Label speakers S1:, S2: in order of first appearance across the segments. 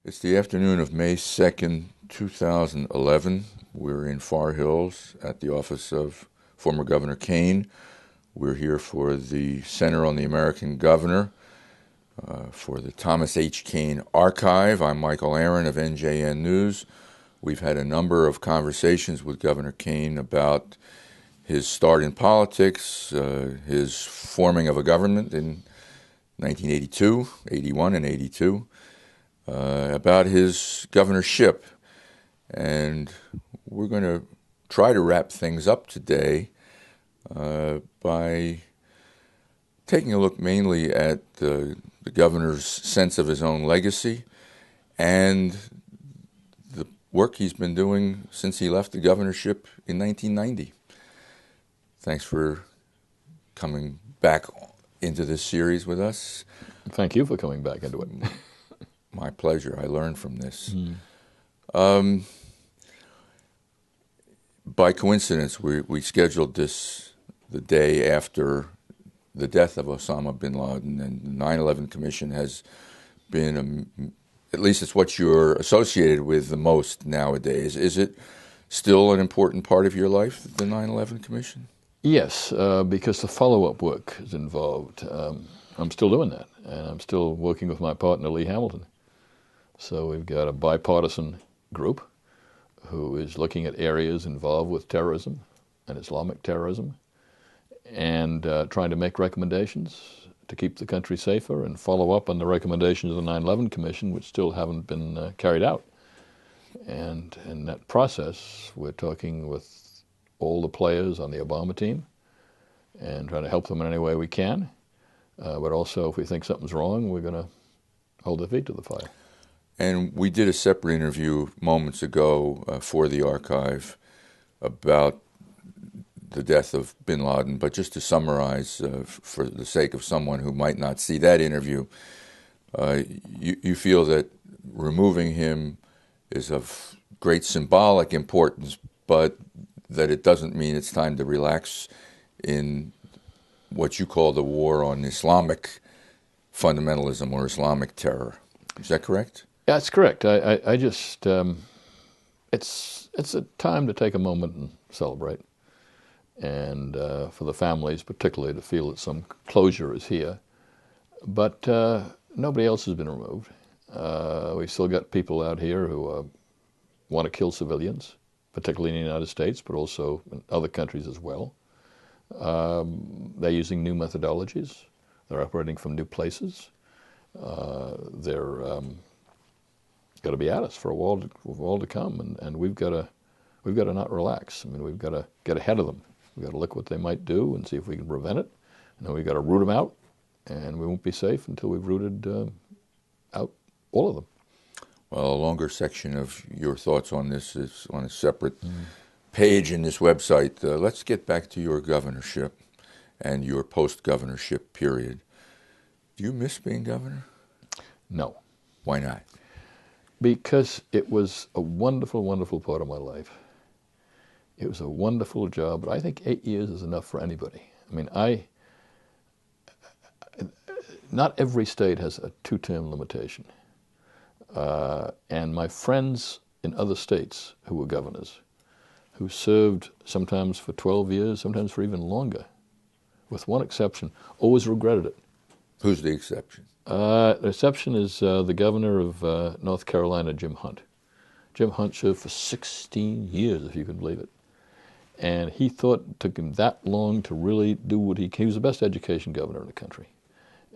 S1: It's the afternoon of May 2nd, 2011. We're in Far Hills at the office of former Governor Kean. We're here for the Center on the American Governor, for the Thomas H. Kean Archive. I'm Michael Aron of NJN News. We've had a number of conversations with Governor Kean about his start in politics, his forming of a government in 1982, 81 and 82, about his governorship. And we're going to try to wrap things up today by taking a look mainly at the governor's sense of his own legacy and the work he's been doing since he left the governorship in 1990. Thanks for coming back into this series with us.
S2: Thank you for coming back into it.
S1: My pleasure. I learned from this. By coincidence, we scheduled this the day after the death of Osama bin Laden, and the 9/11 Commission has been, at least it's what you're associated with the most nowadays. Is it still an important part of your life, the 9/11 Commission?
S2: Yes, because the follow-up work is involved. I'm still doing that, and I'm still working with my partner, Lee Hamilton. So we've got a bipartisan group who is looking at areas involved with terrorism and Islamic terrorism and trying to make recommendations to keep the country safer and follow up on the recommendations of the 9/11 Commission, which still haven't been carried out. And in that process, we're talking with all the players on the Obama team and trying to help them in any way we can. But also, if we think something's wrong, we're going to hold their feet to the fire.
S1: And we did a separate interview moments ago for the archive about the death of bin Laden. But just to summarize, for the sake of someone who might not see that interview, you feel that removing him is of great symbolic importance, but that it doesn't mean it's time to relax in what you call the war on Islamic fundamentalism or Islamic terror. Is that correct?
S2: Yeah, that's correct. I just, it's a time to take a moment and celebrate. And for the families particularly to feel that some closure is here. But nobody else has been removed. We've still got people out here who want to kill civilians, particularly in the United States, but also in other countries as well. They're using new methodologies. They're operating from new places. They're got to be at us for a while to come, and we've got to not relax. I mean, we've got to get ahead of them. We've got to look what they might do and see if we can prevent it. And then we've got to root them out, and we won't be safe until we've rooted out all of them.
S1: Well, a longer section of your thoughts on this is on a separate page in this website. Let's get back to your governorship and your post-governorship period. Do you miss being governor?
S2: No.
S1: Why not?
S2: Because it was a wonderful, wonderful part of my life. It was a wonderful job, but I think 8 years is enough for anybody. I mean, not every state has a two-term limitation. And my friends in other states who were governors, who served sometimes for 12 years, sometimes for even longer, with one exception, always regretted it.
S1: Who's the exception?
S2: The exception is the governor of North Carolina, Jim Hunt. Jim Hunt served for 16 years, if you can believe it. And he thought it took him that long to really do what he was the best education governor in the country.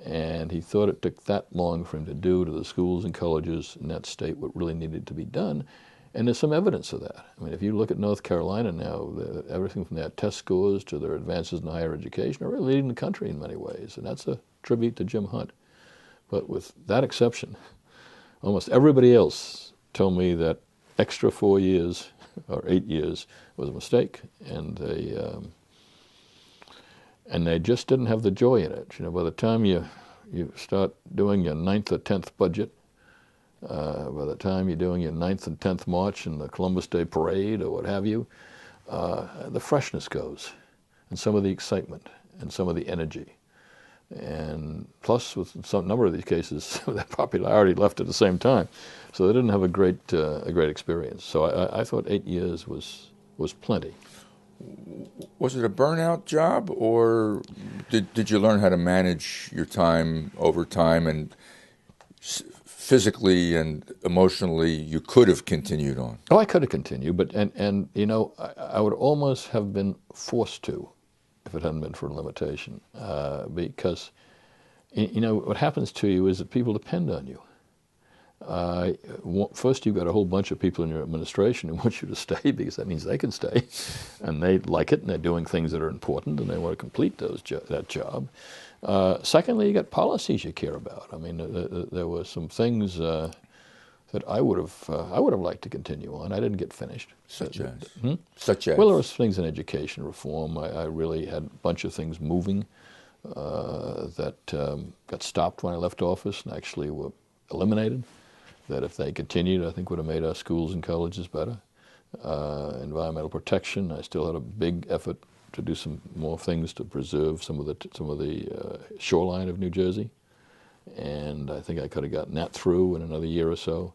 S2: And he thought it took that long for him to do to the schools and colleges in that state what really needed to be done. And there's some evidence of that. I mean, if you look at North Carolina now, everything from their test scores to their advances in higher education are really leading the country in many ways. And that's a tribute to Jim Hunt. But with that exception, almost everybody else told me that extra 4 years or 8 years was a mistake, and they just didn't have the joy in it. You know, by the time you start doing your 9th or 10th budget, by the time you're doing your 9th and 10th march in the Columbus Day Parade or what have you, the freshness goes, and some of the excitement, and some of the energy. And plus, with some number of these cases, that popularity left at the same time, so they didn't have a great experience. So I thought 8 years was plenty.
S1: Was it a burnout job, or did you learn how to manage your time over time, and physically and emotionally you could have continued on?
S2: Oh, I could have continued, but and you know, I would almost have been forced to if it hadn't been for a limitation, because you know what happens to you is that people depend on you. First, you've got a whole bunch of people in your administration who want you to stay because that means they can stay, and they like it, and they're doing things that are important, and they want to complete that job. Secondly, you got policies you care about. I mean, there were some things that I would have liked to continue on. I didn't get finished.
S1: Such as?
S2: Such as? Well, there was things in education reform. I really had a bunch of things moving that got stopped when I left office and actually were eliminated. That if they continued, I think would have made our schools and colleges better. Environmental protection, I still had a big effort to do some more things to preserve some of the shoreline of New Jersey, and I think I could have gotten that through in another year or so.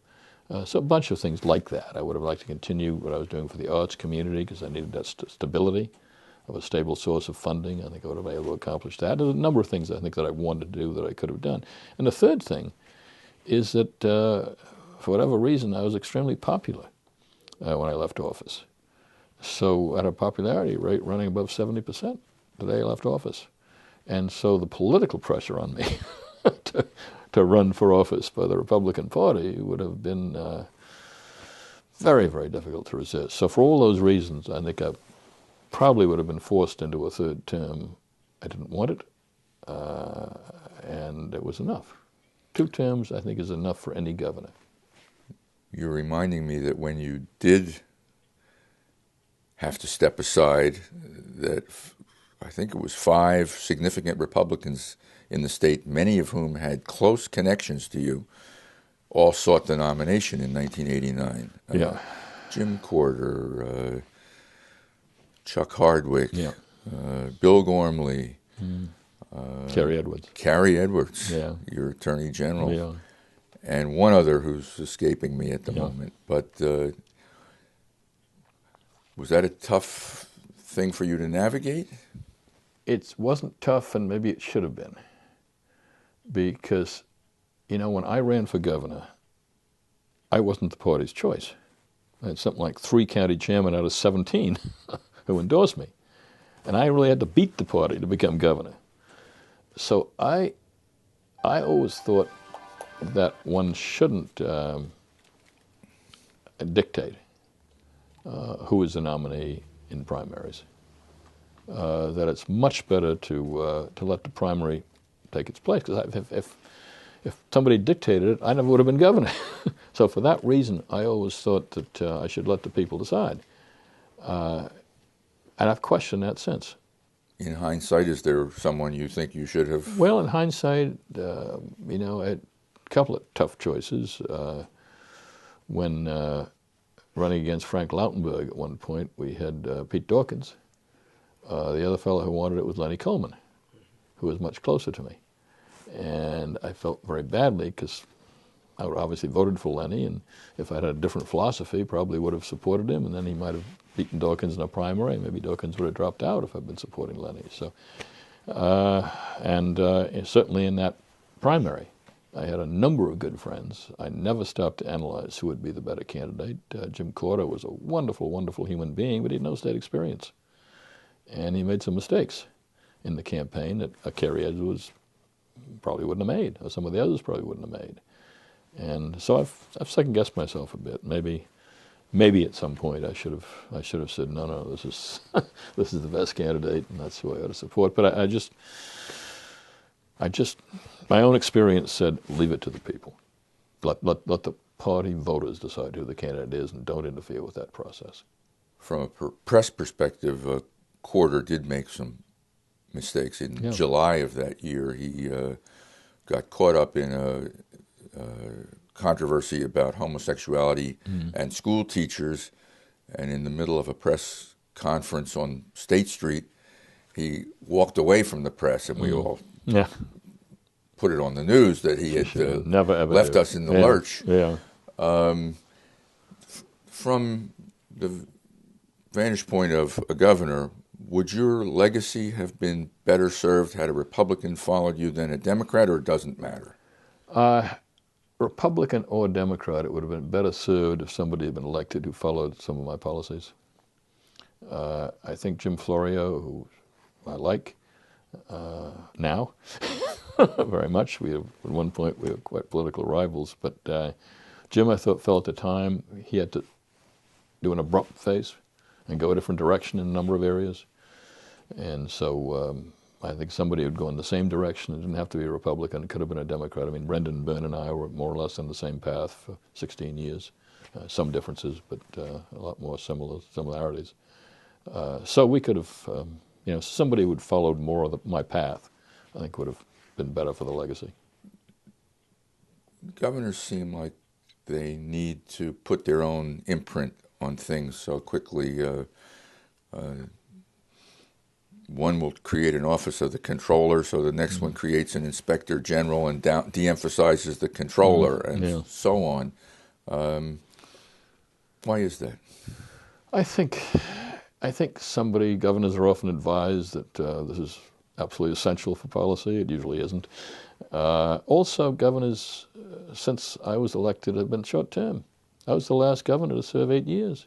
S2: So a bunch of things like that. I would have liked to continue what I was doing for the arts community because I needed that stability of a stable source of funding. I think I would have been able to accomplish that. There's a number of things I think that I wanted to do that I could have done. And the third thing is that for whatever reason, I was extremely popular when I left office. So at a popularity rate running above 70% the day I left office. And so the political pressure on me to run for office by the Republican Party would have been very, very difficult to resist. So for all those reasons, I think I probably would have been forced into a third term. I didn't want it, and it was enough. 2 terms, I think, is enough for any governor.
S1: You're reminding me that when you did have to step aside, that I think it was 5 significant Republicans in the state, many of whom had close connections to you, all sought the nomination in 1989.
S2: Yeah.
S1: Jim Corder, Chuck Hardwick,
S2: yeah.
S1: Bill Gormley,
S2: Carrie Edwards.
S1: Carrie Edwards,
S2: yeah.
S1: your Attorney General,
S2: yeah.
S1: and one other who's escaping me at the moment. But was that a tough thing for you to navigate?
S2: It wasn't tough, and maybe it should have been. Because, you know, when I ran for governor, I wasn't the party's choice. I had something like 3 county chairmen out of 17 who endorsed me. And I really had to beat the party to become governor. So I always thought that one shouldn't dictate who is the nominee in primaries. That it's much better to let the primary take its place. Because if somebody dictated it, I never would have been governor. So for that reason, I always thought that I should let the people decide. And I've questioned that since.
S1: In hindsight, is there someone you think you should have?
S2: Well, in hindsight, you know, I had a couple of tough choices. When running against Frank Lautenberg at one point, we had Pete Dawkins. The other fellow who wanted it was Lenny Coleman, who was much closer to me. And I felt very badly because I would obviously voted for Lenny, and if I'd had a different philosophy, probably would have supported him, and then he might have beaten Dawkins in a primary. Maybe Dawkins would have dropped out if I'd been supporting Lenny. So, certainly in that primary, I had a number of good friends. I never stopped to analyze who would be the better candidate. Jim Corder was a wonderful, wonderful human being, but he had no state experience. And he made some mistakes in the campaign that Carrie Edwards probably wouldn't have made, or some of the others probably wouldn't have made. And so I've second-guessed myself a bit. Maybe at some point I should have said, no, this is this is the best candidate, and that's who I ought to support. But I just my own experience said, leave it to the people. Let the party voters decide who the candidate is, and don't interfere with that process.
S1: From a press perspective, Corder did make some mistakes. In July of that year, he got caught up in a controversy about homosexuality and school teachers, and in the middle of a press conference on State Street, he walked away from the press, and we all
S2: Yeah.
S1: put it on the news that he had
S2: Never ever
S1: left
S2: do.
S1: us in the
S2: Yeah.
S1: lurch.
S2: Yeah.
S1: From the vantage point of a governor, would your legacy have been better served had a Republican followed you than a Democrat, or it doesn't matter?
S2: Republican or Democrat, it would have been better served if somebody had been elected who followed some of my policies. I think Jim Florio, who I like now very much. At one point we were quite political rivals, but Jim, I thought, felt at the time he had to do an abrupt face and go a different direction in a number of areas. And so I think somebody who would go in the same direction. It didn't have to be a Republican. It could have been a Democrat. I mean, Brendan Byrne and I were more or less on the same path for 16 years. Some differences, but a lot more similarities. So we could have, somebody who had followed more of my path, I think would have been better for the legacy.
S1: Governors seem like they need to put their own imprint on things so quickly. One will create an office of the controller, so the next one creates an inspector general and de-emphasizes the controller, and so on. Why is that?
S2: I think governors are often advised that this is absolutely essential for policy. It usually isn't. Also, governors, since I was elected, have been short-term. I was the last governor to serve 8 years,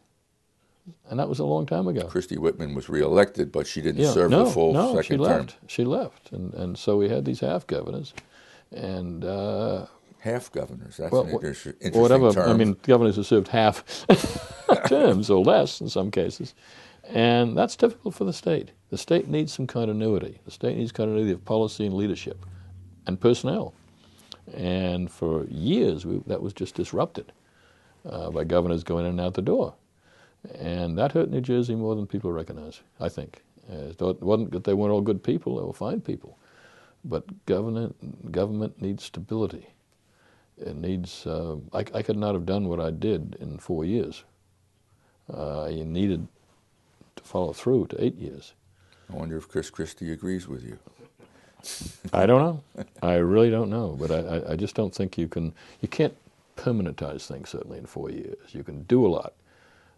S2: and that was a long time ago.
S1: Christy Whitman was reelected, but she didn't serve the full second term.
S2: She left, and so we had these half governors, and
S1: half governors. That's an interesting
S2: whatever.
S1: term.
S2: I mean, governors have served half terms or less in some cases, and that's difficult for the state. The state needs some continuity. The state needs continuity of policy and leadership, and personnel. And for years, that was just disrupted by governors going in and out the door. And that hurt New Jersey more than people recognize, I think. It wasn't that they weren't all good people, they were fine people. But government needs stability. It needs, I could not have done what I did in 4 years. You needed to follow through to 8 years.
S1: I wonder if Chris Christie agrees with you.
S2: I don't know. I really don't know. But I just don't think you can't permanentize things, certainly in 4 years. You can do a lot.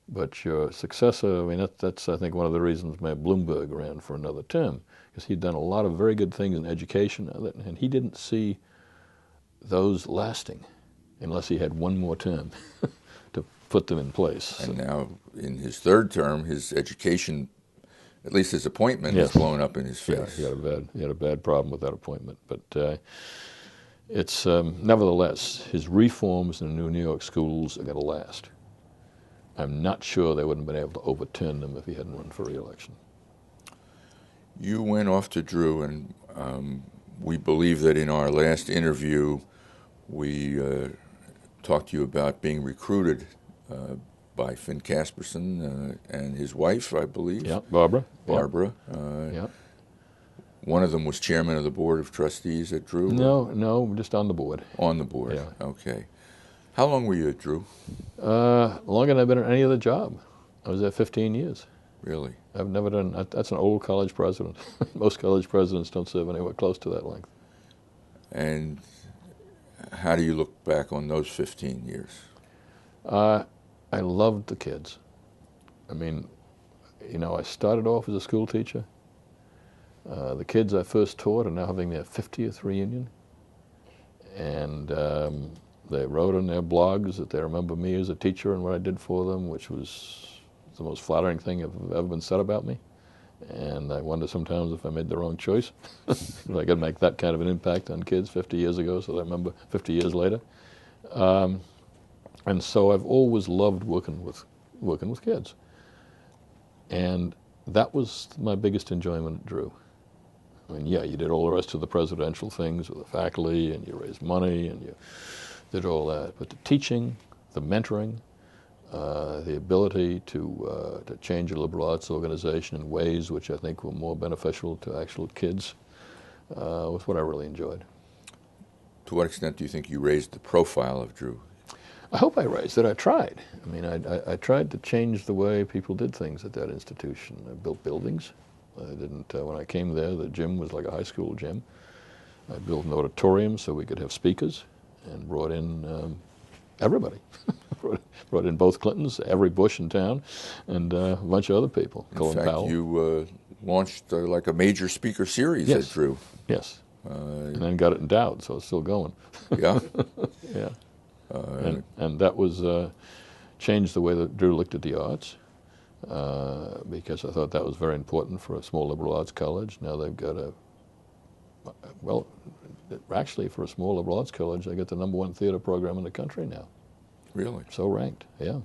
S2: But your successor, I mean, that's I think one of the reasons Mayor Bloomberg ran for another term, because he'd done a lot of very good things in education, and he didn't see those lasting unless he had one more term to put them in place.
S1: And now, in his third term, his education, at least his appointment, has blown up in his face.
S2: Yeah, he had a bad problem with that appointment. But it's nevertheless, his reforms in the New York schools are going to last. I'm not sure they wouldn't have been able to overturn them if he hadn't run for re-election.
S1: You went off to Drew, and we believe that in our last interview, we talked to you about being recruited by Finn Casperson and his wife, I believe.
S2: Yeah, Barbara.
S1: Yeah. One of them was chairman of the board of trustees at Drew?
S2: No, just on the board.
S1: On the board,
S2: yeah.
S1: Okay. How long were you at Drew?
S2: Longer than I've been at any other job. I was there 15 years.
S1: Really?
S2: I've never done, that's an old college president. Most college presidents don't serve anywhere close to that length.
S1: And how do you look back on those 15 years?
S2: I loved the kids. I mean, I started off as a school teacher. The kids I first taught are now having their 50th reunion. And they wrote in their blogs that they remember me as a teacher and what I did for them, which was the most flattering thing that have ever been said about me. And I wonder sometimes if I made the wrong choice. If I could make that kind of an impact on kids 50 years ago, so they remember 50 years later. And so I've always loved working with kids. And that was my biggest enjoyment at Drew. I mean, yeah, you did all the rest of the presidential things with the faculty, and you raised money, and you did all that. But the teaching, the mentoring, the ability to change a liberal arts organization in ways which I think were more beneficial to actual kids was what I really enjoyed.
S1: To what extent do you think you raised the profile of Drew?
S2: I hope I raised it. I tried. I mean, I tried to change the way people did things at that institution. I built buildings. I didn't. When I came there, the gym was like a high school gym. I built an auditorium so we could have speakers, and brought in everybody. brought in both Clintons, every Bush in town, and a bunch of other people.
S1: In fact, you launched like a major speaker series at Drew.
S2: Yes. And then got it endowed, so it's still going.
S1: Yeah.
S2: Yeah. And that was changed the way that Drew looked at the arts, because I thought that was very important for a small liberal arts college. Now they've got actually for a small liberal arts college, they got the #1 theater program in the country now.
S1: Really?
S2: So ranked, yeah.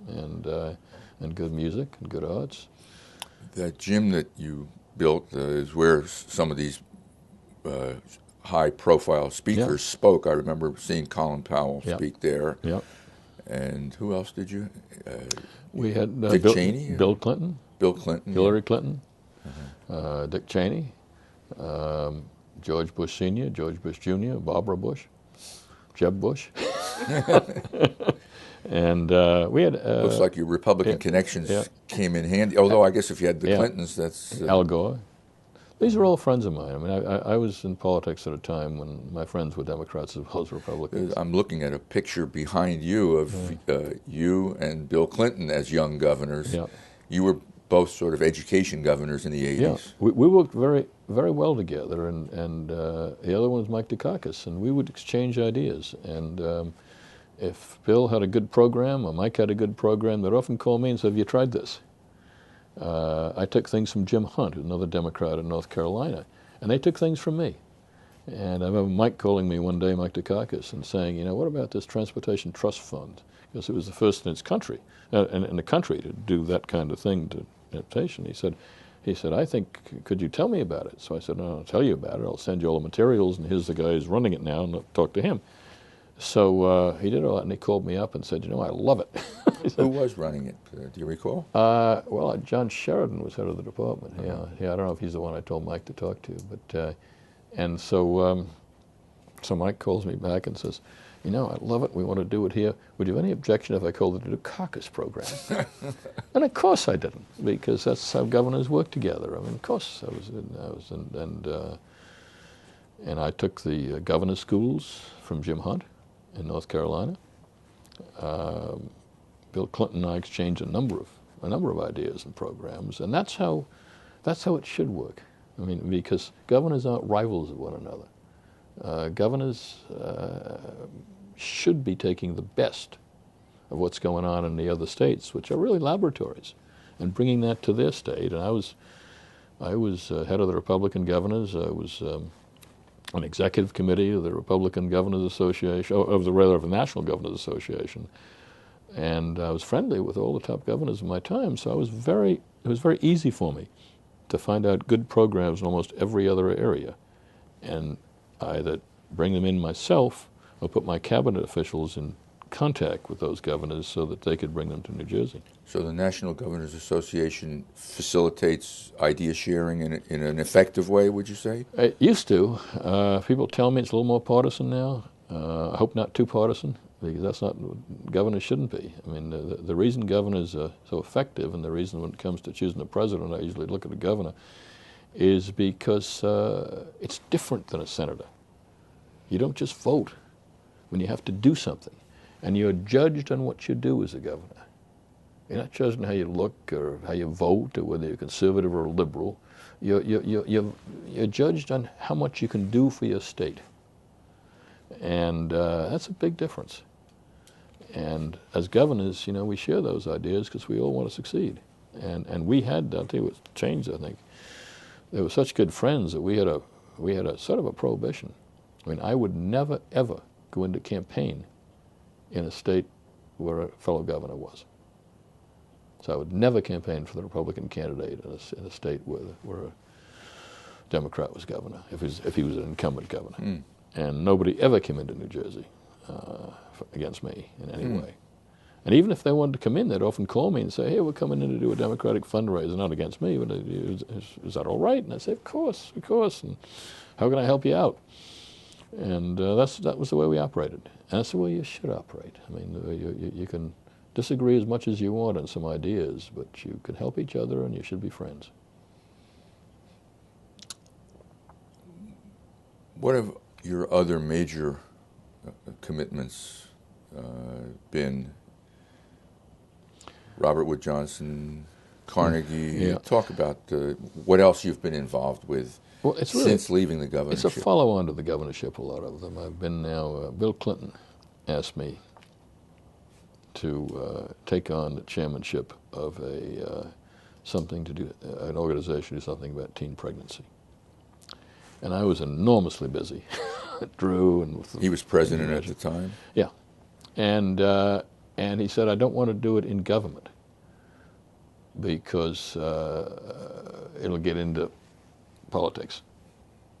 S2: And good music and good arts.
S1: That gym that you built is where some of these high-profile speakers spoke. I remember seeing Colin Powell speak there.
S2: Yeah.
S1: And who else did you?
S2: We had
S1: Dick Cheney,
S2: Bill Clinton,
S1: Bill Clinton,
S2: Hillary Clinton, Dick Cheney, George Bush Sr., George Bush Jr., Barbara Bush, Jeb Bush. And we had...
S1: looks like your Republican connections came in handy. Although I guess if you had the Clintons, that's...
S2: Al Gore. These are all friends of mine. I mean, I was in politics at a time when my friends were Democrats as well as Republicans.
S1: I'm looking at a picture behind you of you and Bill Clinton as young governors.
S2: Yeah.
S1: You were both sort of education governors in the 80s.
S2: Yeah, we worked very, very well together, and the other one was Mike Dukakis, and we would exchange ideas. And if Bill had a good program or Mike had a good program, they'd often call me and say, "Have you tried this?" I took things from Jim Hunt, another Democrat in North Carolina, and they took things from me. And I remember Mike calling me one day, Mike Dukakis, and saying, what about this Transportation Trust Fund? Because it was the first in its country, in the country to do that kind of thing to adaptation. He said, I think, could you tell me about it? So I said, no, I'll tell you about it. I'll send you all the materials, and here's the guy who's running it now, and I'll talk to him. So he did all that, and he called me up and said, I love it.
S1: Who was running it? Do you recall?
S2: Well, John Sheridan was head of the department. Yeah. I don't know if he's the one I told Mike to talk to, but and so Mike calls me back and says, I love it. We want to do it here. Would you have any objection if I called it a caucus program? And of course I didn't, because that's how governors work together. I mean, of course and I took the governor's schools from Jim Hunt in North Carolina. Bill Clinton and I exchanged a number of ideas and programs, and that's how it should work. I mean, because governors aren't rivals of one another. Governors should be taking the best of what's going on in the other states, which are really laboratories, and bringing that to their state. And I was head of the Republican governors. I was on executive committee of the Republican Governors Association, of the National Governors Association, and I was friendly with all the top governors of my time. So it was very easy for me to find out good programs in almost every other area, and either bring them in myself or put my cabinet officials in contact with those governors so that they could bring them to New Jersey.
S1: So the National Governors Association facilitates idea sharing in an effective way, would you say?
S2: It used to. People tell me it's a little more partisan now. I hope not too partisan, because that's not what governors shouldn't be. I mean, the reason governors are so effective, and the reason when it comes to choosing a president, I usually look at a governor, is because it's different than a senator. You don't just vote when you have to do something, and you're judged on what you do as a governor. You're not judged on how you look or how you vote or whether you're conservative or liberal. You're judged on how much you can do for your state, and that's a big difference. And as governors, we share those ideas because we all want to succeed. And we had, I'll tell you what changed, I think. They were such good friends that we had a sort of a prohibition. I mean, I would never, ever go into campaign in a state where a fellow governor was. So I would never campaign for the Republican candidate in a state where a Democrat was governor, if he was an incumbent governor. Mm. And nobody ever came into New Jersey against me in any way. And even if they wanted to come in, they'd often call me and say, hey, we're coming in to do a Democratic fundraiser, not against me, but is that all right? And I'd say, of course, and how can I help you out? And that was the way we operated. And that's the way you should operate. I mean, you can disagree as much as you want on some ideas, but you can help each other and you should be friends.
S1: What have your other major commitments been? Robert Wood Johnson, Carnegie.
S2: Yeah.
S1: Talk about what else you've been involved with since leaving the governorship.
S2: It's a follow-on to the governorship, a lot of them. I've been now, Bill Clinton asked me to take on the chairmanship of an organization to do something about teen pregnancy. And I was enormously busy. Drew and
S1: he was president at the time.
S2: Yeah, and he said, I don't want to do it in government because it'll get into politics.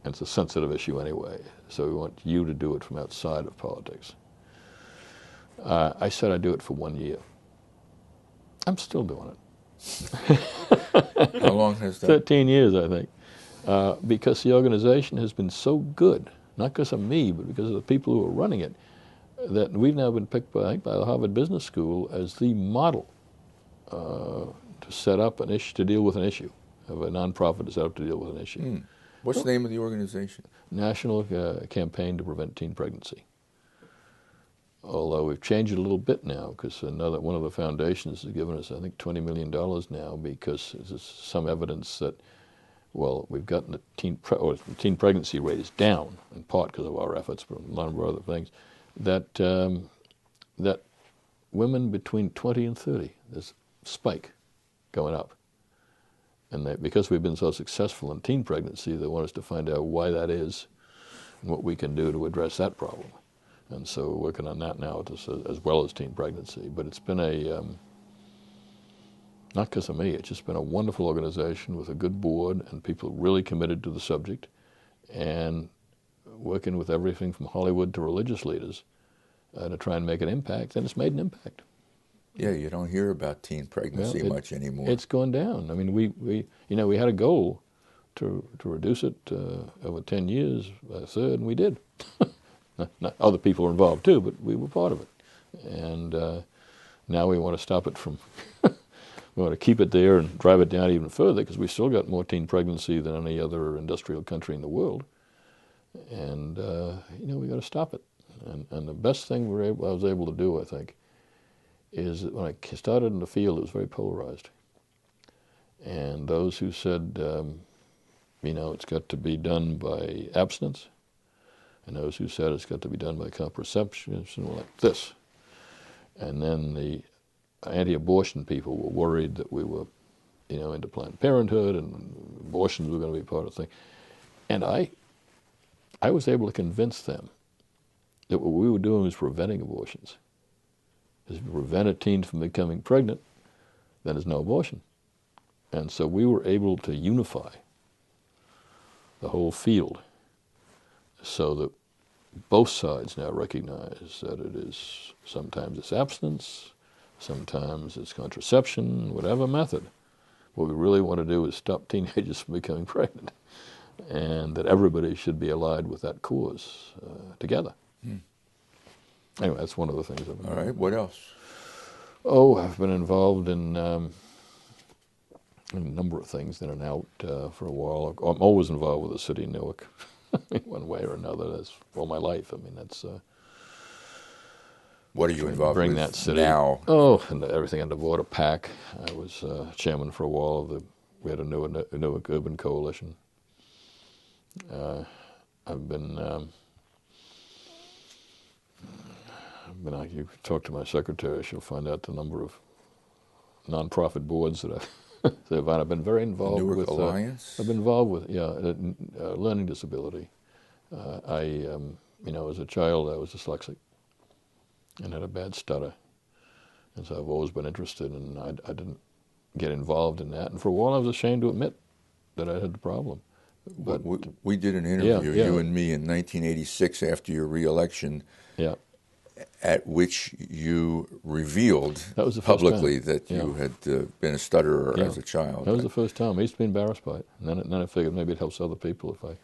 S2: And it's a sensitive issue anyway, so we want you to do it from outside of politics. I said I'd do it for 1 year. I'm still doing it.
S1: How long has that?
S2: 13 years, I think. Because the organization has been so good, not because of me, but because of the people who are running it, that we've now been picked by the Harvard Business School as the model to set up an issue, to deal with an issue, of a nonprofit to set up to deal with an issue.
S1: What's the name of the organization?
S2: National Campaign to Prevent Teen Pregnancy. Although we've changed it a little bit now, because one of the foundations has given us, I think, $20 million now, because there's some evidence that, well, we've gotten the teen pregnancy rate is down, in part because of our efforts, but a number of other things, that women between 20 and 30, there's a spike going up. And because we've been so successful in teen pregnancy, they want us to find out why that is and what we can do to address that problem. And so we're working on that now as well as teen pregnancy. But it's been not because of me, it's just been a wonderful organization with a good board and people really committed to the subject and working with everything from Hollywood to religious leaders to try and make an impact, and it's made an impact.
S1: Yeah, you don't hear about teen pregnancy much anymore.
S2: It's gone down. I mean, we had a goal to reduce it over 10 years by a third, and we did. Not other people were involved too, but we were part of it. And now we want to stop it from, we want to keep it there and drive it down even further, because we've still got more teen pregnancy than any other industrial country in the world. And, we got to stop it. And the best thing I was able to do, I think, is that when I started in the field, it was very polarized. And those who said, it's got to be done by abstinence, and those who said it's got to be done by contraception, like this. And then the anti-abortion people were worried that we were, into Planned Parenthood and abortions were going to be part of the thing. And I was able to convince them that what we were doing was preventing abortions. If you prevent a teen from becoming pregnant, then there's no abortion. And so we were able to unify the whole field so that both sides now recognize that it is, sometimes it's abstinence, sometimes it's contraception, whatever method. What we really want to do is stop teenagers from becoming pregnant, and that everybody should be allied with that cause together. Anyway, that's one of the things I've been doing.
S1: All right, what else?
S2: Oh, I've been involved in a number of things in and out for a while. I'm always involved with the city of Newark in one way or another. That's all my life. I mean, that's...
S1: what are you involved with
S2: that city
S1: now?
S2: Oh, and everything under Water PAC. I was chairman for a while. We had a Newark Urban Coalition. I've been... you talk to my secretary, she'll find out the number of nonprofit boards that I've been very involved with.
S1: Newark Alliance?
S2: I've been involved with, learning disability. As a child, I was dyslexic and had a bad stutter. And so I've always been interested, and I didn't get involved in that. And for a while, I was ashamed to admit that I had the problem. But
S1: we did an interview, you and me, in 1986 after your re-election.
S2: Yeah.
S1: At which you revealed publicly that you had been a stutterer as a child.
S2: That was the first time. I used to be embarrassed by it. And then I figured maybe it helps other people if I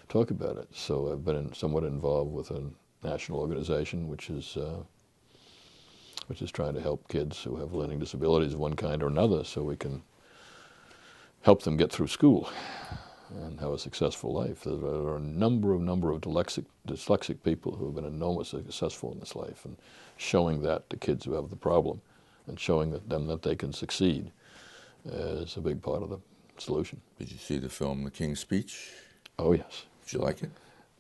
S2: talk about it. So I've been somewhat involved with a national organization which is trying to help kids who have learning disabilities of one kind or another so we can help them get through school. and have a successful life. There are a number of dyslexic people who have been enormously successful in this life, and showing that to kids who have the problem and showing them that they can succeed is a big part of the solution.
S1: Did you see the film The King's Speech?
S2: Oh, yes.
S1: Did you like it?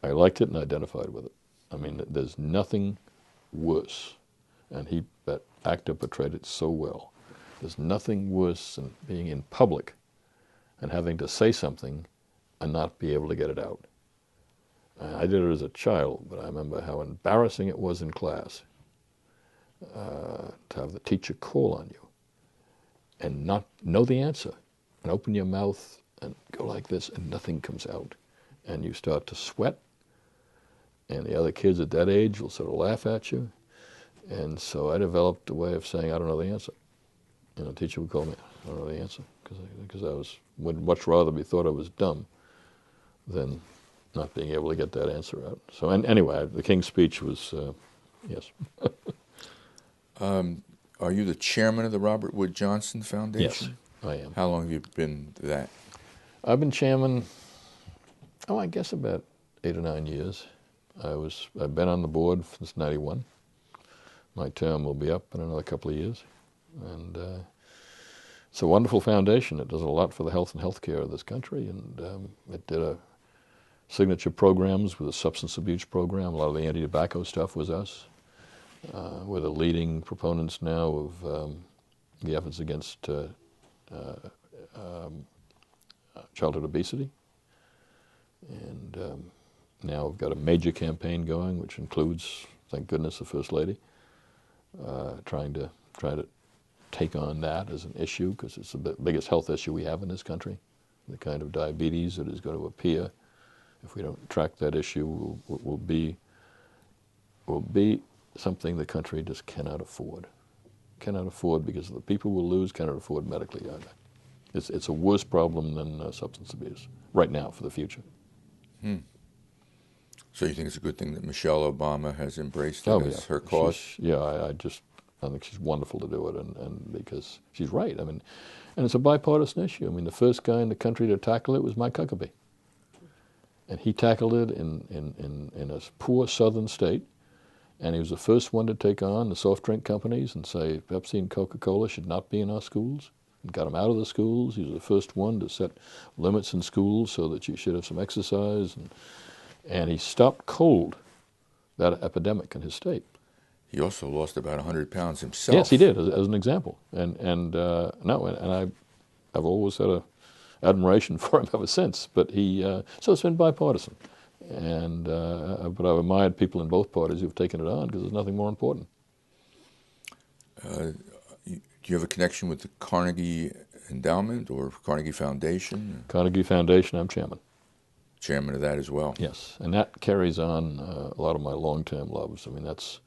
S2: I liked it and identified with it. I mean, there's nothing worse, and that actor portrayed it so well. There's nothing worse than being in public and having to say something and not be able to get it out. I did it as a child, but I remember how embarrassing it was in class to have the teacher call on you and not know the answer, and open your mouth and go like this and nothing comes out. And you start to sweat, and the other kids at that age will sort of laugh at you. And so I developed a way of saying, I don't know the answer. And the teacher would call me, I don't know the answer, because would much rather be thought I was dumb than not being able to get that answer out. So anyway, the King's Speech was, yes.
S1: Are you the chairman of the Robert Wood Johnson Foundation?
S2: Yes, I am.
S1: How long have you been that?
S2: I've been chairman, I guess about 8 or 9 years. I've been on the board since '91. My term will be up in another couple of years. And it's a wonderful foundation. It does a lot for the health and healthcare of this country, and it did signature programs with a substance abuse program. A lot of the anti-tobacco stuff was us. We're the leading proponents now of the efforts against childhood obesity. And now we've got a major campaign going, which includes, thank goodness, the First Lady, trying to take on that as an issue, because it's the biggest health issue we have in this country, the kind of diabetes that is going to appear if we don't track that issue will be something the country just cannot afford. Cannot afford because the people we'll lose cannot afford medically either. It's a worse problem than substance abuse right now for the future.
S1: So you think it's a good thing that Michelle Obama has embraced it as her cause?
S2: I think she's wonderful to do it, and because she's right. I mean, and it's a bipartisan issue. I mean, the first guy in the country to tackle it was Mike Huckabee, and he tackled it in a poor southern state, and he was the first one to take on the soft drink companies and say Pepsi and Coca-Cola should not be in our schools, and got them out of the schools. He was the first one to set limits in schools so that you should have some exercise, and he stopped cold that epidemic in his state.
S1: He also lost about 100 pounds himself.
S2: Yes, he did, as an example. And I've always had a admiration for him ever since. But so it's been bipartisan. And but I've admired people in both parties who've taken it on, because there's nothing more important.
S1: Do you have a connection with the Carnegie Endowment or Carnegie Foundation?
S2: Carnegie Foundation, I'm chairman.
S1: Chairman of that as well?
S2: Yes, and that carries on a lot of my long-term loves. I mean, that's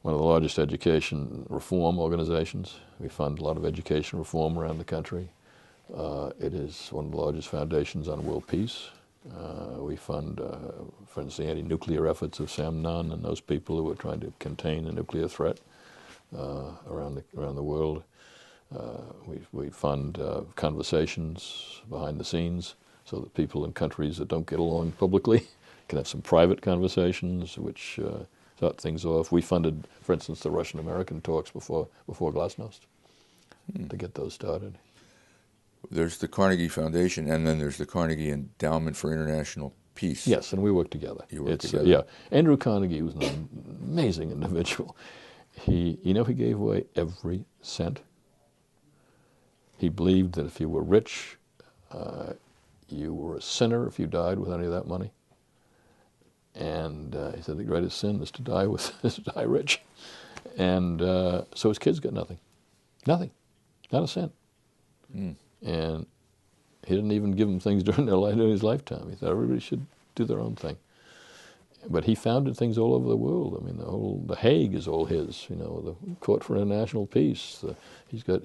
S2: one of the largest education reform organizations. We fund a lot of education reform around the country. It is one of the largest foundations on world peace. We fund, for instance, the anti-nuclear efforts of Sam Nunn and those people who are trying to contain the nuclear threat around the world. We fund conversations behind the scenes so that people in countries that don't get along publicly can have some private conversations which start things off. We funded, for instance, the Russian-American talks before Glasnost to get those started.
S1: There's the Carnegie Foundation, and then there's the Carnegie Endowment for International Peace.
S2: Yes, and we work together.
S1: You work together?
S2: Yeah. Andrew Carnegie was an amazing individual. He gave away every cent. He believed that if you were rich, you were a sinner if you died with any of that money. And he said the greatest sin is to die rich. And so his kids got nothing, not a cent. And he didn't even give them things during his lifetime. He thought everybody should do their own thing. But he founded things all over the world. I mean, the Hague is all his. You know, the Court for International Peace. He's got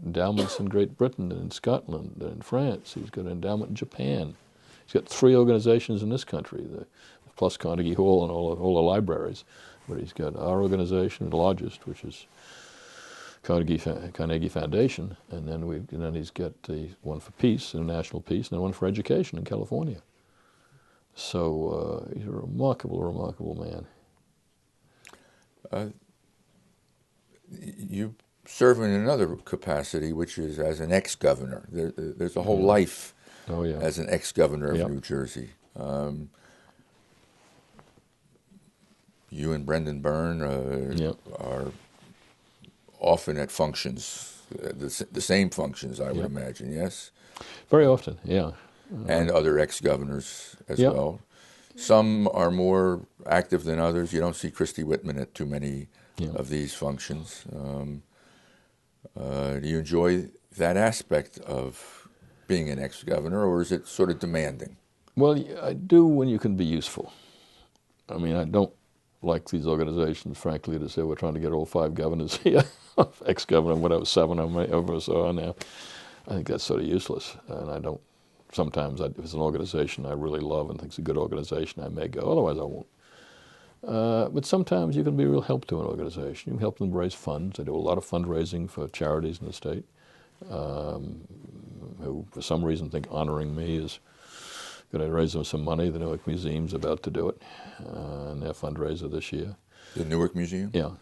S2: endowments in Great Britain and in Scotland and in France. He's got an endowment in Japan. He's got 3 organizations in this country, plus Carnegie Hall and all the libraries. But he's got our organization, the largest, which is Carnegie Foundation, and then he's got the one for peace, international peace, and then one for education in California. So he's a remarkable, remarkable man.
S1: You serve in another capacity, which is as an ex-governor. There's a whole life as an ex-governor of New Jersey. You and Brendan Byrne are often at functions, the same functions, I would imagine, yes?
S2: Very often, yeah.
S1: And other ex-governors as well. Some are more active than others. You don't see Christy Whitman at too many of these functions. Do you enjoy that aspect of being an ex-governor, or is it sort of demanding?
S2: Well, I do when you can be useful. I mean, I don't like these organizations, frankly, to say we're trying to get all 5 governors here, ex-governor, whatever, 7 of us are now. I think that's sort of useless, and I don't. Sometimes, if it's an organization I really love and think it's a good organization, I may go. Otherwise, I won't. But sometimes you can be a real help to an organization. You can help them raise funds. I do a lot of fundraising for charities in the state who, for some reason, think honoring me is going to raise them some money. The Newark Museum's about to do it, and their fundraiser this year.
S1: The Newark Museum?
S2: Yeah.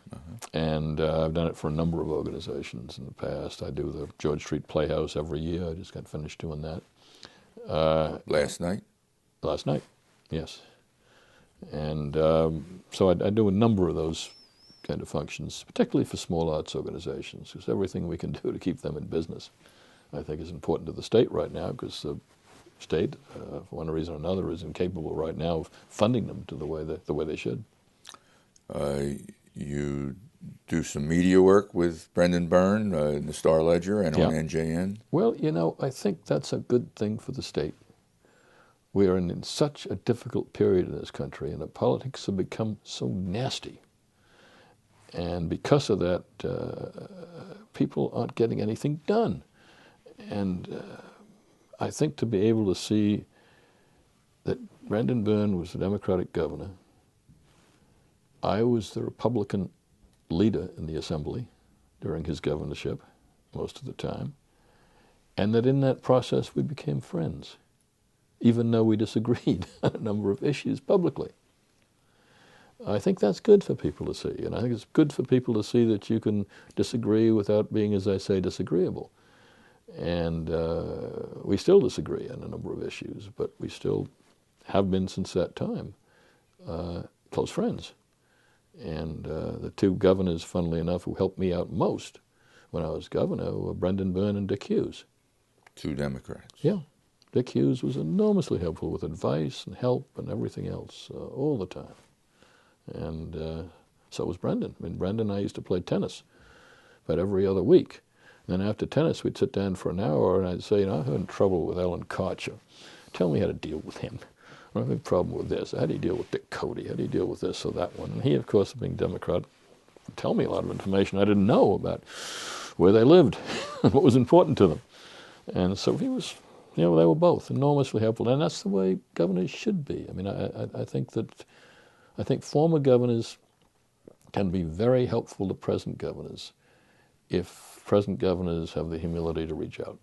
S2: And I've done it for a number of organizations in the past. I do the George Street Playhouse every year. I just got finished doing that.
S1: Last night?
S2: Last night, yes. And so I do a number of those kind of functions, particularly for small arts organizations, because everything we can do to keep them in business, I think, is important to the state right now, because the state, for one reason or another, is incapable right now of funding them to the way they should.
S1: You do some media work with Brendan Byrne in the Star Ledger and on NJN?
S2: Well, you know, I think that's a good thing for the state. We are in such a difficult period in this country, and the politics have become so nasty. And because of that, people aren't getting anything done. And I think to be able to see that Brendan Byrne was the Democratic governor, I was the Republican leader in the Assembly during his governorship most of the time, and that in that process we became friends, even though we disagreed on a number of issues publicly. I think that's good for people to see, and I think it's good for people to see that you can disagree without being, as I say, disagreeable. And we still disagree on a number of issues, but we still have been since that time close friends. And the 2 governors, funnily enough, who helped me out most when I was governor were Brendan Byrne and Dick Hughes. 2
S1: Democrats.
S2: Yeah. Dick Hughes was enormously helpful with advice and help and everything else all the time. And so was Brendan. I mean, Brendan and I used to play tennis about every other week. And then after tennis, we'd sit down for an hour, and I'd say, you know, I'm having trouble with Alan Karcher. Tell me how to deal with him. I have a problem with this. How do you deal with Dick Cody? How do you deal with this or that one? And he, of course, being Democrat, would tell me a lot of information I didn't know about where they lived and what was important to them. And so he was, you know, they were both enormously helpful. And that's the way governors should be. I mean, I think former governors can be very helpful to present governors if present governors have the humility to reach out.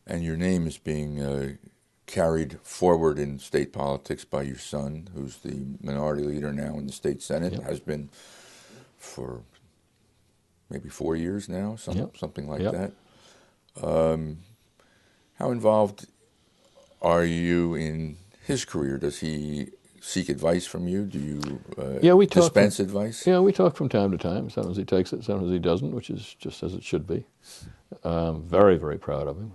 S1: And your name is being carried forward in state politics by your son, who's the minority leader now in the state Senate, has been for maybe 4 years now, something like that. How involved are you in his career? Does he seek advice from you? Do you
S2: we
S1: dispense advice?
S2: Yeah, we talk from time to time. Sometimes he takes it, sometimes he doesn't, which is just as it should be. Very, very proud of him.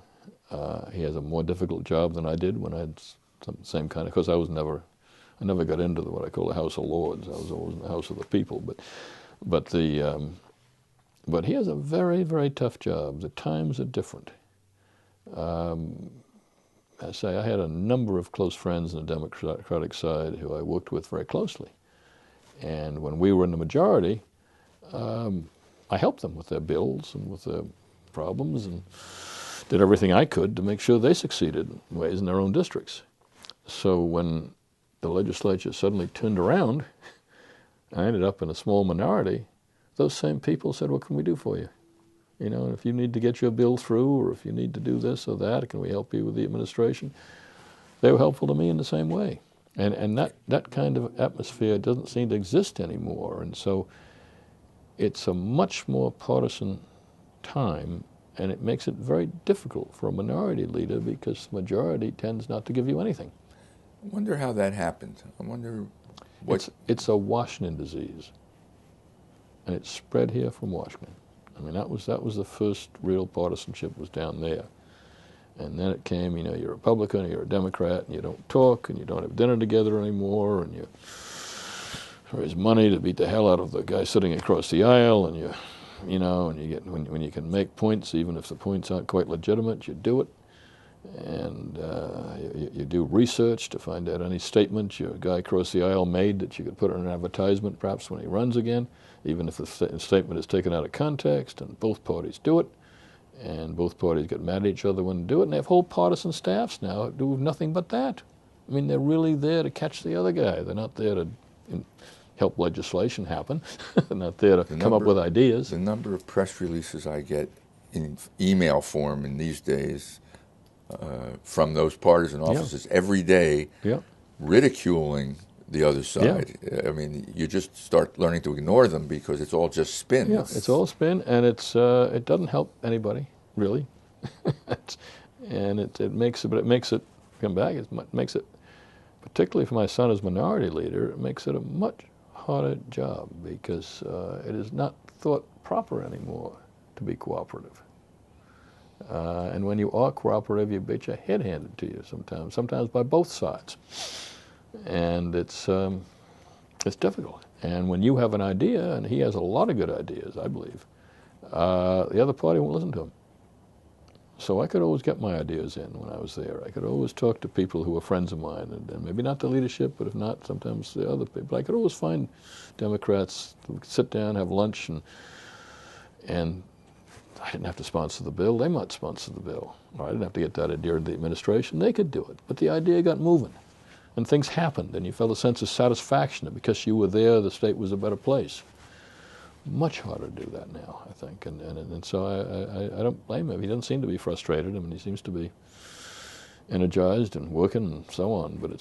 S2: He has a more difficult job than I did when I had same kind of, because I never got into what I call the House of Lords. I was always in the House of the People. But he has a very, very tough job. The times are different. I say I had a number of close friends on the Democratic side who I worked with very closely. And when we were in the majority, I helped them with their bills and with their problems and did everything I could to make sure they succeeded in ways in their own districts. So when the legislature suddenly turned around, I ended up in a small minority. those same people said, what can we do for you? You know, if you need to get your bill through, or if you need to do this or that, can we help you with the administration? They were helpful to me in the same way. And that kind of atmosphere doesn't seem to exist anymore. And so it's a much more partisan time, and it makes it very difficult for a minority leader because the majority tends not to give you anything.
S1: I wonder how that happened. I wonder what...
S2: It's a Washington disease, and it spread here from Washington. I mean, that was the first real partisanship was down there. And then it came, you know, you're a Republican, or you're a Democrat, and you don't talk, and you don't have dinner together anymore, and you raise money to beat the hell out of the guy sitting across the aisle, and you know, and you get when you can make points, even if the points aren't quite legitimate, you do it. And you do research to find out any statement your guy across the aisle made that you could put in an advertisement, perhaps when he runs again, even if the statement is taken out of context, and both parties do it. And both parties get mad at each other when they do it, and they have whole partisan staffs now who do nothing but that. I mean, they're really there to catch the other guy. They're not there to help legislation happen. They're not there to come up with ideas.
S1: The number of press releases I get in email form in these days from those partisan offices every day, ridiculing the other side. I mean, you just start learning to ignore them because it's all just spin.
S2: Yeah, it's all spin, and it doesn't help anybody really. And it makes it come back. It makes it, particularly for my son as minority leader, it makes it a much harder job because it is not thought proper anymore to be cooperative. And when you are cooperative, you get your head handed to you sometimes by both sides. And it's difficult. And when you have an idea, and he has a lot of good ideas, I believe, the other party won't listen to him. So I could always get my ideas in when I was there. I could always talk to people who were friends of mine, and maybe not the leadership, but if not, sometimes the other people. I could always find Democrats who could sit down, have lunch, and I didn't have to sponsor the bill. They might sponsor the bill. Or I didn't have to get that idea in the administration. They could do it. But the idea got moving. And things happened, and you felt a sense of satisfaction that because you were there, the state was a better place. Much harder to do that now, I think. And so I don't blame him. He doesn't seem to be frustrated. I mean, he seems to be energized and working and so on. But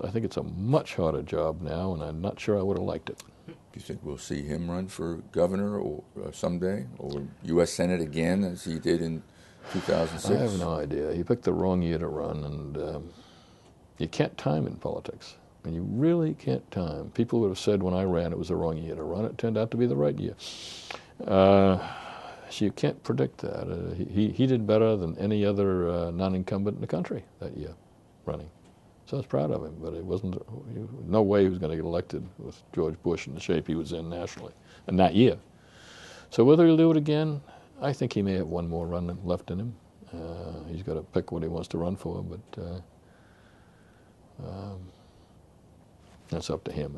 S2: I think it's a much harder job now, and I'm not sure I would have liked it.
S1: Do you think we'll see him run for governor or someday, or U.S. Senate again, as he did in 2006?
S2: I have no idea. He picked the wrong year to run, and you can't time in politics. And you really can't time. People would have said when I ran it was the wrong year to run. It turned out to be the right year. So you can't predict that. He did better than any other non-incumbent in the country that year running. So I was proud of him, but it wasn't, no way he was going to get elected with George Bush in the shape he was in nationally, and that year. So whether he'll do it again, I think he may have one more run left in him. He's got to pick what he wants to run for, but that's up to him.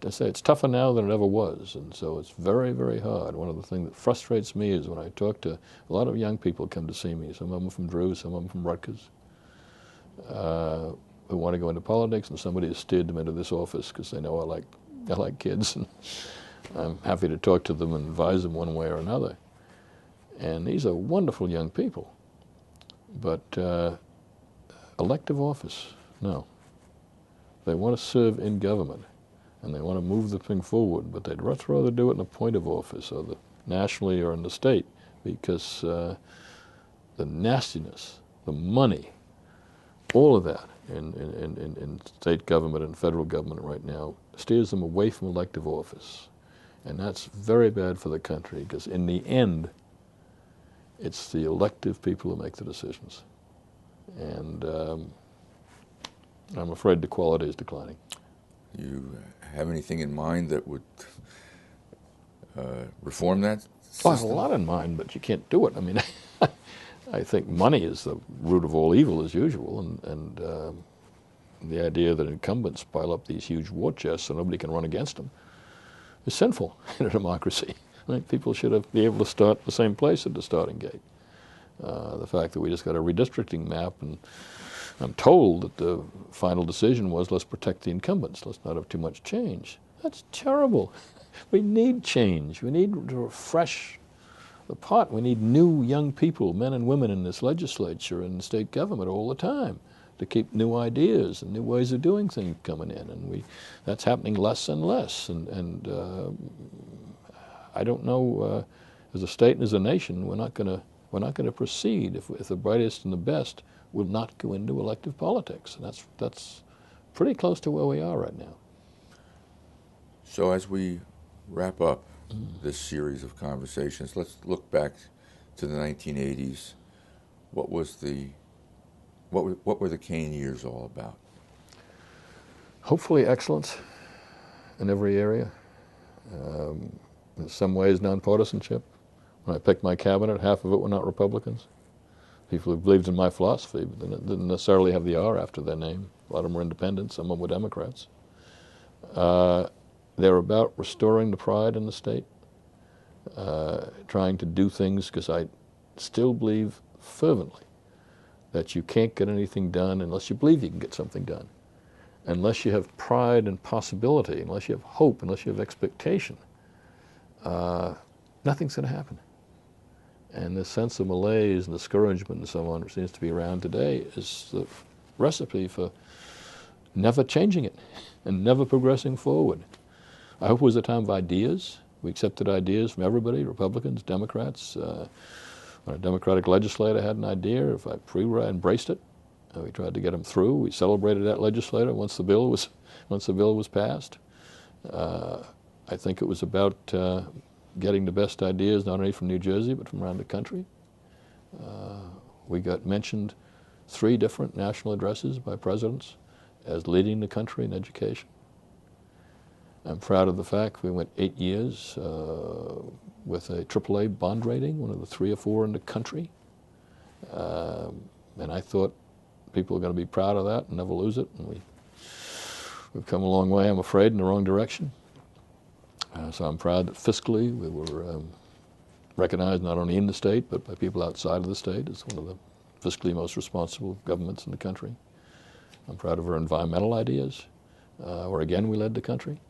S2: I say it's tougher now than it ever was, and so it's very, very hard. One of the things that frustrates me is when I talk to a lot of young people come to see me. Some of them from Drew, some of them from Rutgers, who want to go into politics, and somebody has steered them into this office because they know I like kids, and I'm happy to talk to them and advise them one way or another. And these are wonderful young people, but elective office, no. They want to serve in government, and they want to move the thing forward, but they'd much rather do it in a point of office, or nationally or in the state, because the nastiness, the money, all of that in state government and federal government right now steers them away from elective office. And that's very bad for the country, because in the end, it's the elective people who make the decisions. And I'm afraid the quality is declining.
S1: You have anything in mind that would reform that system?
S2: I have a lot in mind, but you can't do it. I mean, I think money is the root of all evil, as usual, and the idea that incumbents pile up these huge war chests so nobody can run against them is sinful in a democracy. Right? People should be able to start the same place at the starting gate. The fact that we just got a redistricting map, and I'm told that the final decision was let's protect the incumbents, let's not have too much change. That's terrible. We need change. We need to refresh the pot. We need new young people, men and women in this legislature and state government all the time to keep new ideas and new ways of doing things coming in. And that's happening less and less. And I don't know, as a state and as a nation, we're not going to proceed if the brightest and the best will not go into elective politics. And that's pretty close to where we are right now.
S1: So as we wrap up this series of conversations, let's look back to the 1980s. What were the Kean years all about?
S2: Hopefully excellence in every area. In some ways, nonpartisanship. When I picked my cabinet, half of it were not Republicans. People who believed in my philosophy, but they didn't necessarily have the R after their name. A lot of them were independents, some of them were Democrats. They're about restoring the pride in the state, trying to do things, because I still believe fervently that you can't get anything done unless you believe you can get something done. Unless you have pride and possibility, unless you have hope, unless you have expectation, nothing's going to happen. And this sense of malaise and discouragement and so on, which seems to be around today, is the recipe for never changing it and never progressing forward. I hope it was a time of ideas. We accepted ideas from everybody, Republicans, Democrats. When a Democratic legislator had an idea, if I embraced it, we tried to get them through. We celebrated that legislator once the bill was passed. I think it was about getting the best ideas, not only from New Jersey, but from around the country. We got mentioned 3 different national addresses by presidents as leading the country in education. I'm proud of the fact we went 8 years with a AAA bond rating, one of the 3 or 4 in the country. And I thought people were going to be proud of that and never lose it. And we've come a long way, I'm afraid, in the wrong direction. So I'm proud that fiscally we were recognized not only in the state, but by people outside of the state as one of the fiscally most responsible governments in the country. I'm proud of our environmental ideas, where again we led the country.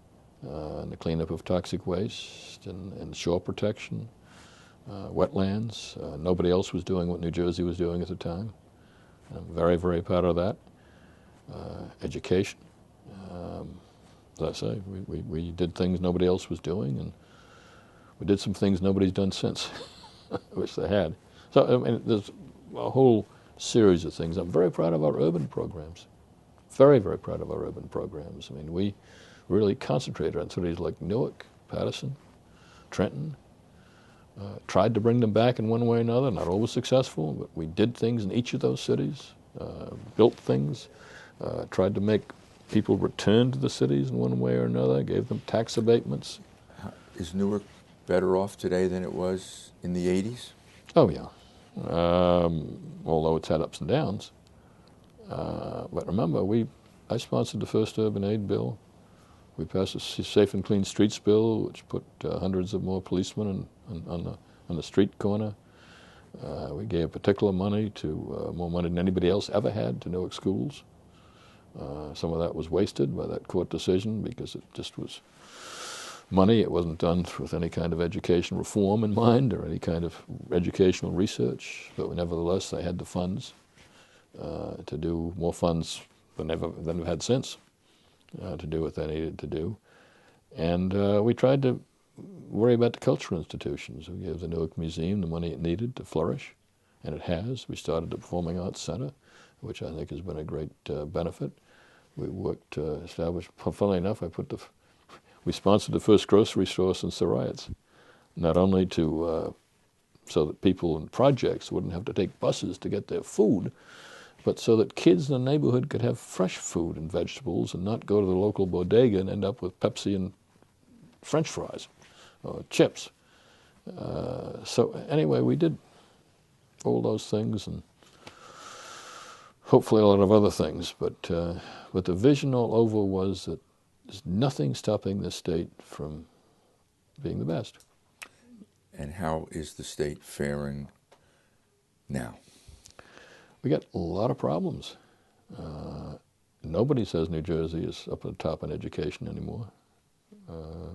S2: And the cleanup of toxic waste and shore protection, wetlands. Nobody else was doing what New Jersey was doing at the time. I'm very, very proud of that. Education. As I say, we did things nobody else was doing, and we did some things nobody's done since. I wish they had. So I mean, there's a whole series of things. I'm very proud of our urban programs. Very, very proud of our urban programs. I mean, we really concentrated on cities like Newark, Paterson, Trenton. Tried to bring them back in one way or another, not always successful, but we did things in each of those cities, built things, tried to make people return to the cities in one way or another, gave them tax abatements.
S1: Is Newark better off today than it was in the 80s?
S2: Oh, yeah. Although it's had ups and downs. But remember, I sponsored the first urban aid bill. We passed a Safe and Clean Streets bill, which put hundreds of more policemen on the street corner. We gave particular money to, more money than anybody else ever had, to Newark schools. Some of that was wasted by that court decision because it just was money. It wasn't done with any kind of education reform in mind or any kind of educational research. But nevertheless, they had the funds to do more funds than they've had since. To do what they needed to do. And we tried to worry about the cultural institutions. We gave the Newark Museum the money it needed to flourish, and it has. We started the Performing Arts Center, which I think has been a great benefit. We worked to establish, funnily enough, we sponsored the first grocery store since the riots, not only to so that people in projects wouldn't have to take buses to get their food, but so that kids in the neighborhood could have fresh food and vegetables and not go to the local bodega and end up with Pepsi and French fries or chips. So anyway, we did all those things and hopefully a lot of other things. But the vision all over was that there's nothing stopping the state from being the best.
S1: And how is the state faring now?
S2: We got a lot of problems. Nobody says New Jersey is up at the top in education anymore.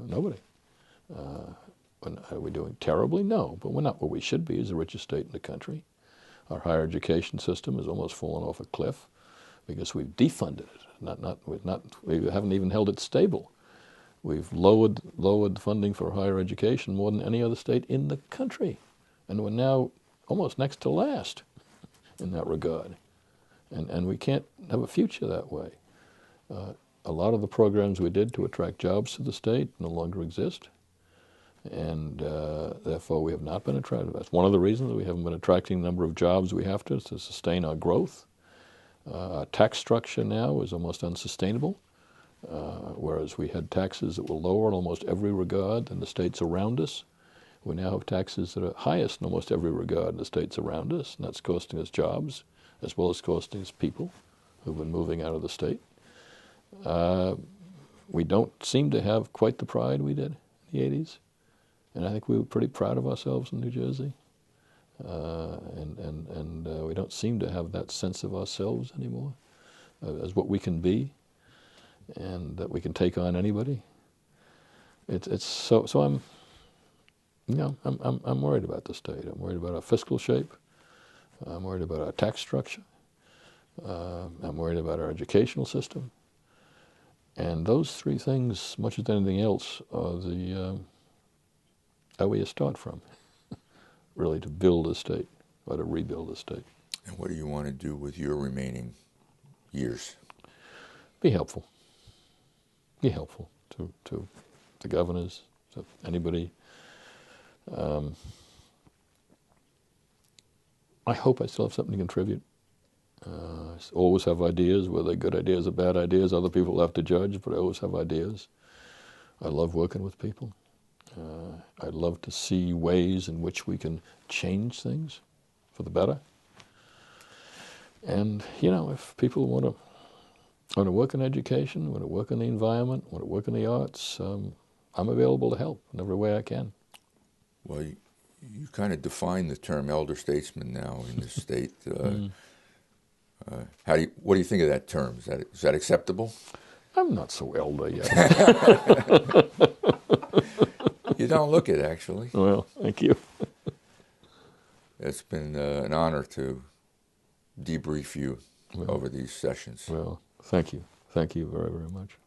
S2: Nobody. Are we doing terribly? No, but we're not where we should be as the richest state in the country. Our higher education system has almost fallen off a cliff because we've defunded it. We haven't even held it stable. We've lowered funding for higher education more than any other state in the country, and we're now almost next to last in that regard. And we can't have a future that way. A lot of the programs we did to attract jobs to the state no longer exist, and therefore we have not been attractive. That's one of the reasons we haven't been attracting the number of jobs we have to sustain our growth. Our tax structure now is almost unsustainable, whereas we had taxes that were lower in almost every regard than the states around us. We now have taxes that are highest in almost every regard in the states around us, and that's costing us jobs as well as costing us people who've been moving out of the state. We don't seem to have quite the pride we did in the 80s, and I think we were pretty proud of ourselves in New Jersey. And we don't seem to have that sense of ourselves anymore as what we can be, and that we can take on anybody. So I'm worried about the state. I'm worried about our fiscal shape. I'm worried about our tax structure. I'm worried about our educational system. And those three things, much as anything else, are where you start from, really, to build a state or to rebuild a state.
S1: And what do you want to do with your remaining years?
S2: Be helpful. Be helpful to the governors, to anybody. I hope I still have something to contribute. I always have ideas, whether they're good ideas or bad ideas. Other people have to judge, but I always have ideas. I love working with people. I love to see ways in which we can change things for the better. And, if people want to work in education, want to work in the environment, want to work in the arts, I'm available to help in every way I can.
S1: Well, you kind of define the term elder statesman now in the state. What do you think of that term? Is that acceptable?
S2: I'm not so elder yet.
S1: You don't look it, actually.
S2: Well, thank you.
S1: It's been an honor to debrief you over these sessions.
S2: Well, thank you. Thank you very, very much.